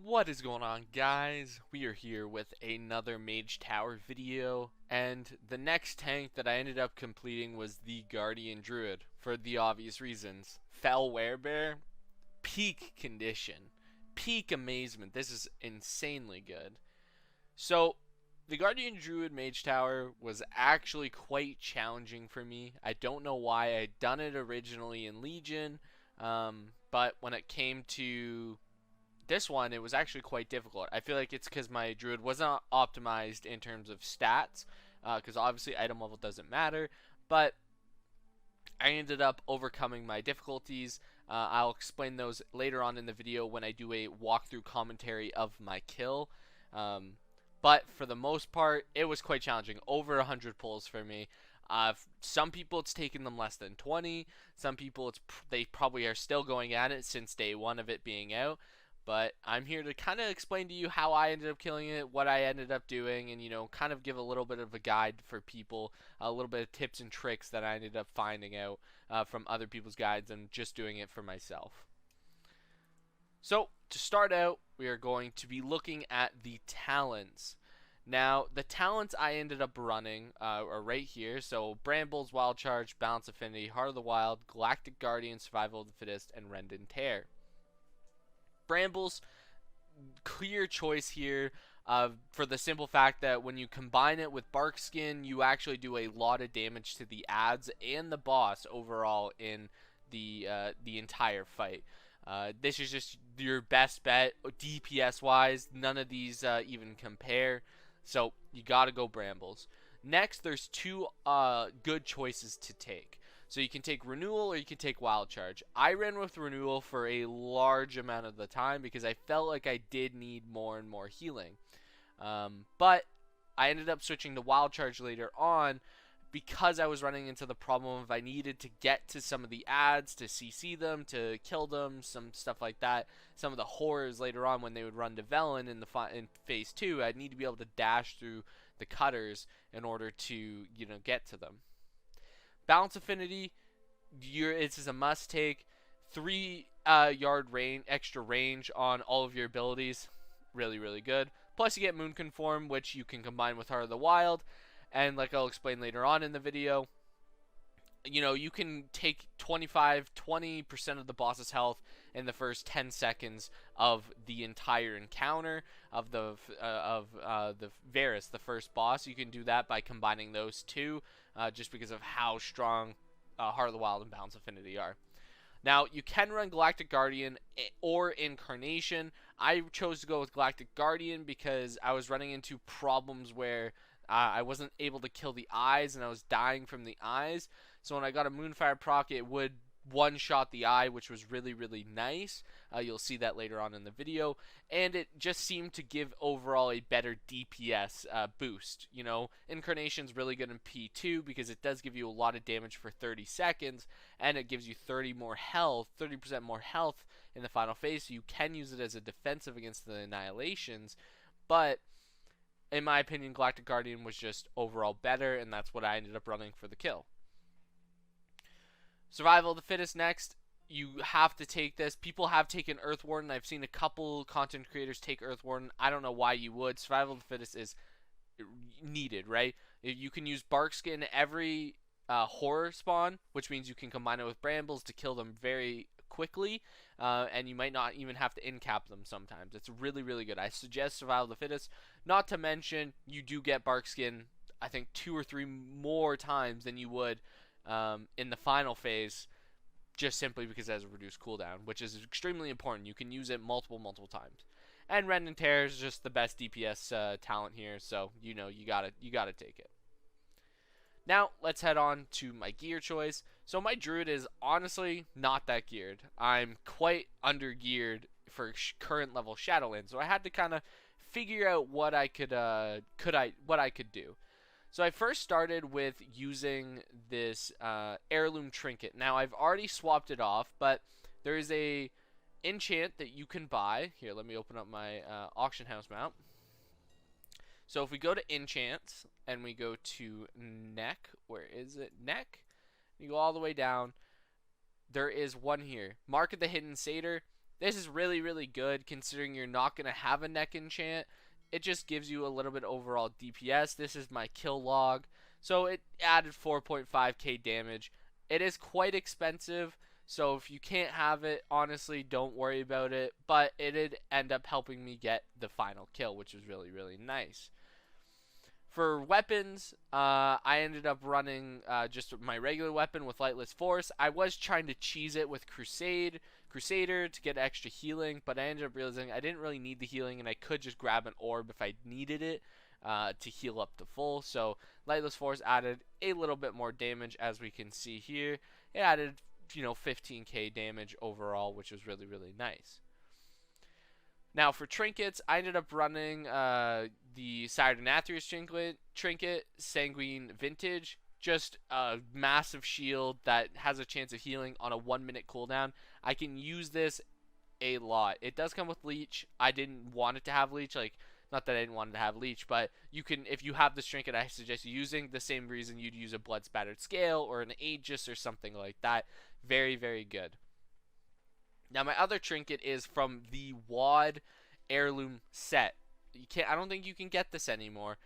What is going on, guys? We are here with another Mage Tower video, and the next tank that I ended up completing was the Guardian Druid, for the obvious reasons. Fell Werebear, peak condition, peak amazement. This is insanely good. So, the Guardian Druid Mage Tower was actually quite challenging for me. I don't know why. I'd done it originally in Legion, but when it came to this one, it was actually quite difficult. I feel like it's because my druid wasn't optimized in terms of stats, because obviously item level doesn't matter, but I ended up overcoming my difficulties. I'll explain those later on in the video when I do a walkthrough commentary of my kill. But for the most part, it was quite challenging. Over 100 pulls for me. Some people it's taken them less than 20. Some people they probably are still going at it since day one of it being out. But I'm here to kind of explain to you how I ended up killing it, what I ended up doing, and, kind of give a little bit of a guide for people, a little bit of tips and tricks that I ended up finding out from other people's guides and just doing it for myself. So, to start out, we are going to be looking at the talents. Now, the talents I ended up running are right here. So, Brambles, Wild Charge, Balance Affinity, Heart of the Wild, Galactic Guardian, Survival of the Fittest, and Rend and Tear. Brambles, clear choice here for the simple fact that when you combine it with Bark Skin, you actually do a lot of damage to the ads and the boss overall in the entire fight. This is just your best bet DPS wise. None of these even compare, so you gotta go Brambles. Next, there's two good choices to take. So you can take Renewal or you can take Wild Charge. I ran with Renewal for a large amount of the time because I felt like I did need more and more healing. But I ended up switching to Wild Charge later on because I was running into the problem of I needed to get to some of the ads to CC them, to kill them, some stuff like that. Some of the horrors later on when they would run to Velen in phase 2, I'd need to be able to dash through the cutters in order to, get to them. Balance Affinity, this is a must take. 3 yard extra range on all of your abilities. Really, really good. Plus you get Moon Conform, which you can combine with Heart of the Wild. And like I'll explain later on in the video, you can take 20% of the boss's health in the first 10 seconds of the entire encounter of the Varus, the first boss. You can do that by combining those two, just because of how strong Heart of the Wild and Balance Affinity are. Now, you can run Galactic Guardian or Incarnation. I chose to go with Galactic Guardian because I was running into problems where I wasn't able to kill the eyes and I was dying from the eyes. So when I got a Moonfire proc, it would one-shot the eye, which was really, really nice. You'll see that later on in the video. And it just seemed to give overall a better DPS boost. Incarnation's really good in P2 because it does give you a lot of damage for 30 seconds. And it gives you 30% more health in the final phase. So you can use it as a defensive against the Annihilations. But in my opinion, Galactic Guardian was just overall better, and that's what I ended up running for the kill. Survival of the Fittest next. You have to take this. People have taken Earthwarden. I've seen a couple content creators take Earthwarden. I don't know why you would. Survival of the Fittest is needed, right? You can use Barkskin every horror spawn, which means you can combine it with Brambles to kill them very quickly, and you might not even have to incap them sometimes. It's really, really good. I suggest Survival of the Fittest. Not to mention, you do get Barkskin, I think, 2 or 3 more times than you would in the final phase, just simply because it has a reduced cooldown, which is extremely important. You can use it multiple times. And Rend and Tear is just the best DPS talent here, so you gotta take it. Now, let's head on to my gear choice. So my Druid is honestly not that geared. I'm quite under-geared for current level Shadowlands, so I had to kind of figure out what I could do. So I first started with using this heirloom trinket. Now I've already swapped it off, but there is a enchant that you can buy. Here, let me open up my auction house mount. So if we go to enchants and we go to neck, where is it? Neck. You go all the way down. There is one here. Mark of the Hidden Satyr. This is really, really good considering you're not going to have a neck enchant. It just gives you a little bit overall DPS. This is my kill log. So it added 4.5k damage. It is quite expensive, so if you can't have it, honestly, don't worry about it. But it did end up helping me get the final kill, which was really, really nice. For weapons, I ended up running just my regular weapon with Lightless Force. I was trying to cheese it with Crusader to get extra healing, but I ended up realizing I didn't really need the healing, and I could just grab an orb if I needed it to heal up to full. So Lightless Force added a little bit more damage, as we can see here. It added, 15k damage overall, which was really, really nice. Now for trinkets, I ended up running the Sardonathrius trinket, Sanguine Vintage, just a massive shield that has a chance of healing on a 1-minute cooldown. I can use this a lot. It does come with leech. I didn't want it to have leech, not that I didn't want it to have leech, but you can, if you have this trinket, I suggest using the same reason you'd use a blood spattered scale or an Aegis or something like that. Very, very good. Now my other trinket is from the WoD heirloom set. I don't think you can get this anymore,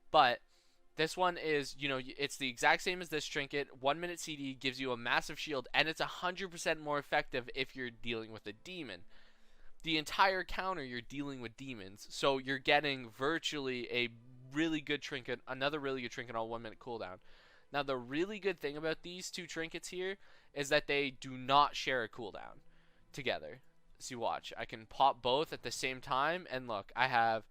but this one is, it's the exact same as this trinket. 1-minute CD gives you a massive shield, and it's 100% more effective if you're dealing with a demon. The entire counter you're dealing with demons, so you're getting virtually a really good trinket, another really good trinket on 1-minute cooldown. Now the really good thing about these two trinkets here is that they do not share a cooldown together. See, watch. I can pop both at the same time, and look, I have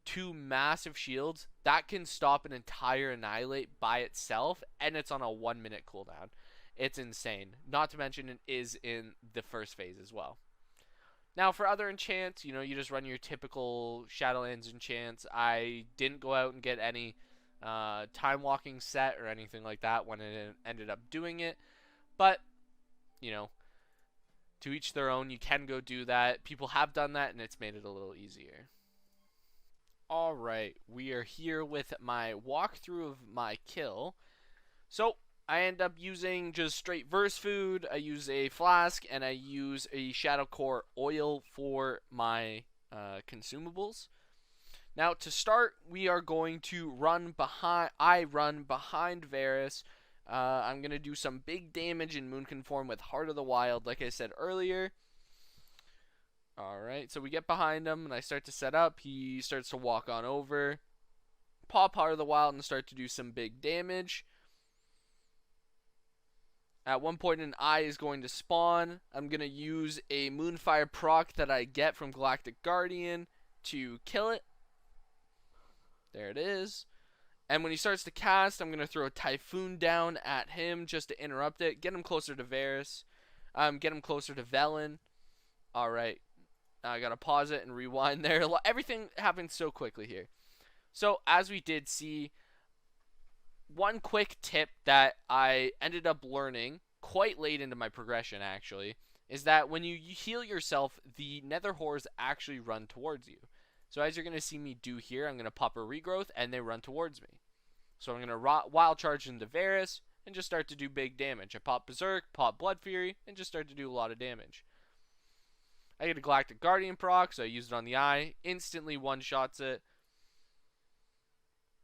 two massive shields that can stop an entire Annihilate by itself, and it's on a 1-minute cooldown. It's insane. Not to mention it is in the first phase as well. Now for other enchants, you just run your typical Shadowlands enchants. I didn't go out and get any time walking set or anything like that when it ended up doing it, but to each their own. You can go do that. People have done that, and it's made it a little easier. Alright, we are here with my walkthrough of my kill. So I end up using just straight verse food. I use a flask, and I use a Shadow Core oil for my consumables. Now to start, we are going to run behind. I run behind Varus. I'm going to do some big damage in Moonconform with Heart of the Wild, like I said earlier. Alright, so we get behind him, and I start to set up. He starts to walk on over. Pop Heart of the Wild and start to do some big damage. At one point, an eye is going to spawn. I'm going to use a Moonfire proc that I get from Galactic Guardian to kill it. There it is. And when he starts to cast, I'm going to throw a Typhoon down at him just to interrupt it. Get him closer to Varus. Get him closer to Velen. Alright. I got to pause it and rewind there. Everything happens so quickly here. So, as we did see, one quick tip that I ended up learning quite late into my progression, actually, is that when you heal yourself, the Nether Horrors actually run towards you. So as you're going to see me do here, I'm going to pop a regrowth, and they run towards me. So I'm going to wild charge into Varus, and just start to do big damage. I pop Berserk, pop Blood Fury, and just start to do a lot of damage. I get a Galactic Guardian proc, so I use it on the eye, instantly one-shots it.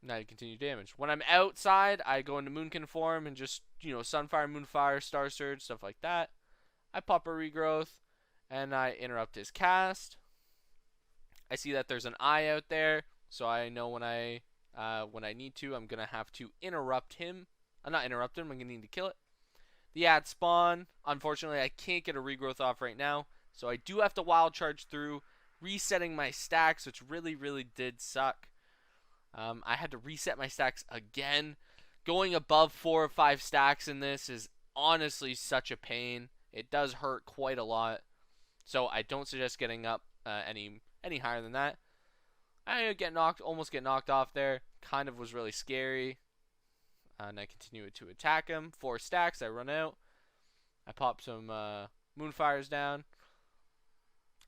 Now you continue damage. When I'm outside, I go into Moonconform and just, Sunfire, Moonfire, Star Surge, stuff like that. I pop a regrowth, and I interrupt his cast. I see that there's an eye out there, so I know when I need to, I'm gonna have to interrupt him. Not interrupt him. I'm gonna need to kill it. The ad spawn. Unfortunately, I can't get a regrowth off right now, so I do have to wild charge through, resetting my stacks, which really, really did suck. I had to reset my stacks again. Going above 4 or 5 stacks in this is honestly such a pain. It does hurt quite a lot, so I don't suggest getting up any higher than that. I almost get knocked off there. Kind of was really scary. And I continue to attack him. 4 stacks, I run out. I pop some Moonfires down.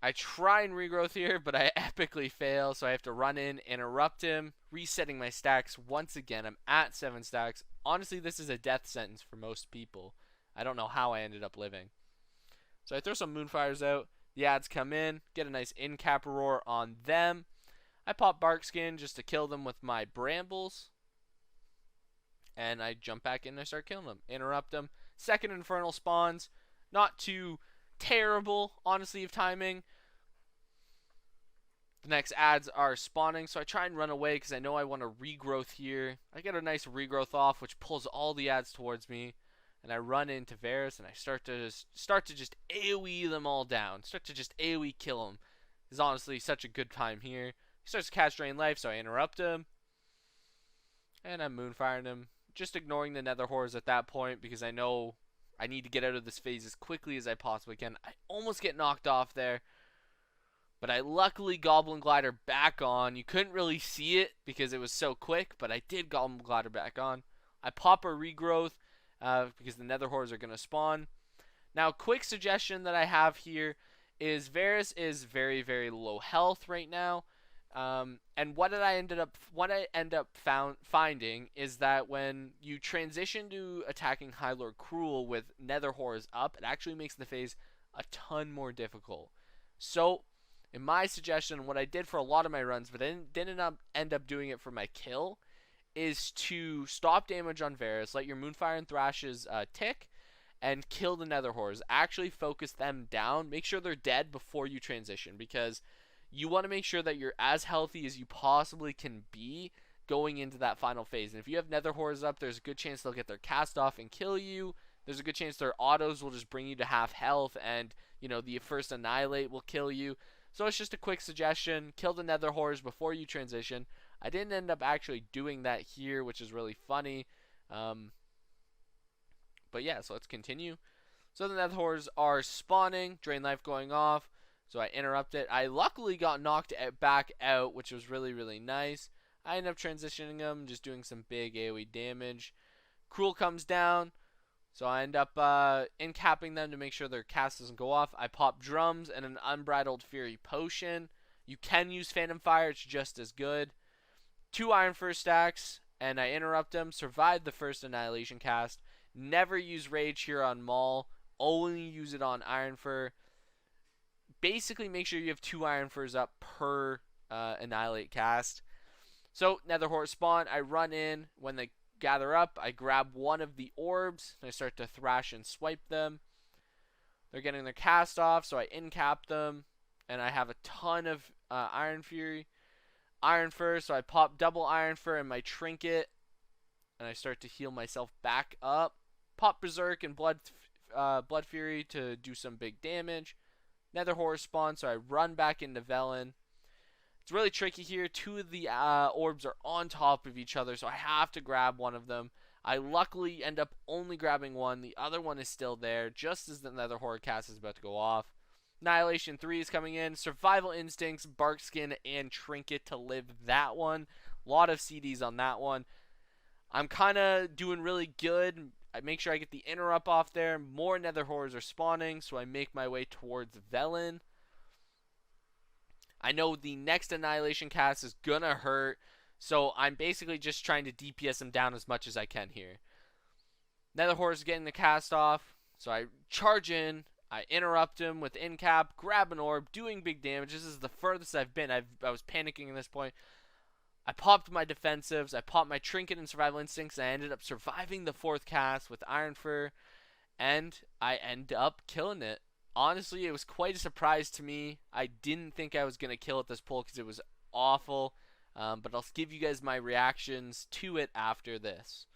I try and regrowth here, but I epically fail, so I have to run in, interrupt him, resetting my stacks once again. I'm at 7 stacks. Honestly, this is a death sentence for most people. I don't know how I ended up living. So I throw some Moonfires out, The ads come in, get a nice in-cap roar on them. I pop bark skin just to kill them with my brambles. And I jump back in and I start killing them. Interrupt them. Second infernal spawns. Not too terrible, honestly, of timing. The next ads are spawning, so I try and run away because I know I want a regrowth here. I get a nice regrowth off, which pulls all the ads towards me, and I run into Varus, and I start to just AoE them all down. Start to just AoE kill them. It's honestly such a good time here. He starts to cast Drain Life, so I interrupt him, and I'm moonfiring him. Just ignoring the Nether Horrors at that point because I know I need to get out of this phase as quickly as I possibly can. I almost get knocked off there. But I luckily Goblin Glider back on. You couldn't really see it because it was so quick, but I did Goblin Glider back on. I pop a regrowth because the Nether Horrors are going to spawn. Now, quick suggestion that I have here is Varus is very, very low health right now. And what I end up finding is that when you transition to attacking Highlord Kruul with Nether Horrors up, it actually makes the phase a ton more difficult. So, in my suggestion, what I did for a lot of my runs, but I didn't end up doing it for my kill, is to stop damage on Varus, let your Moonfire and Thrashes tick, and kill the Nether Horrors. Actually focus them down. Make sure they're dead before you transition, because you want to make sure that you're as healthy as you possibly can be going into that final phase. And if you have Nether Horrors up, there's a good chance they'll get their cast off and kill you. There's a good chance their autos will just bring you to half health, and the first Annihilate will kill you. So it's just a quick suggestion. Kill the Nether Horrors before you transition. I didn't end up actually doing that here, which is really funny. But yeah, so let's continue. So the Nether Horrors are spawning. Drain Life going off. So I interrupt it. I luckily got knocked back out, which was really, really nice. I end up transitioning them, just doing some big AoE damage. Kruul comes down. So I end up in-capping them to make sure their cast doesn't go off. I pop drums and an Unbridled Fury potion. You can use Phantom Fire, it's just as good. 2 Iron Fur stacks, and I interrupt them. Survive the first Annihilation cast. Never use Rage here on Maul. Only use it on Iron Fur. Basically, make sure you have 2 Iron Furs up per Annihilate cast. So, Nether Horror spawn. I run in. When they gather up, I grab one of the orbs, and I start to thrash and swipe them. They're getting their cast off, so I in-cap them, and I have a ton of Iron Fur, so I pop double Iron Fur in my trinket, and I start to heal myself back up. Pop Berserk and Blood Fury to do some big damage. Nether Horror spawn, so I run back into Velen. It's really tricky here. 2 of the orbs are on top of each other, so I have to grab one of them. I luckily end up only grabbing one. The other one is still there, just as the Nether Horror cast is about to go off. Annihilation 3 is coming in. Survival Instincts, Bark Skin, and Trinket to live that one. A lot of CDs on that one. I'm kind of doing really good. I make sure I get the interrupt off there. More Nether Horrors are spawning, so I make my way towards Velen. I know the next Annihilation cast is gonna hurt, so I'm basically just trying to DPS him down as much as I can here. Nether Horrors getting the cast off, so I charge in, I interrupt him with in-cap, grab an orb, doing big damage. This is the furthest I've been. I was panicking at this point. I popped my defensives, I popped my Trinket and Survival Instincts, and I ended up surviving the 4th cast with Iron Fur, and I end up killing it. Honestly, it was quite a surprise to me. I didn't think I was going to kill it this pull because it was awful. But I'll give you guys my reactions to it after this.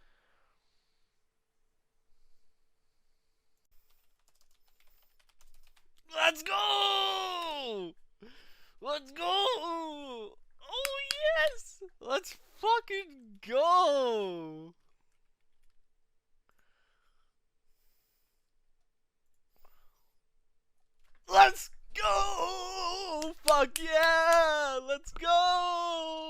Let's go! Let's go! Oh, yes! Let's fucking go! Let's go! Fuck yeah! Let's go!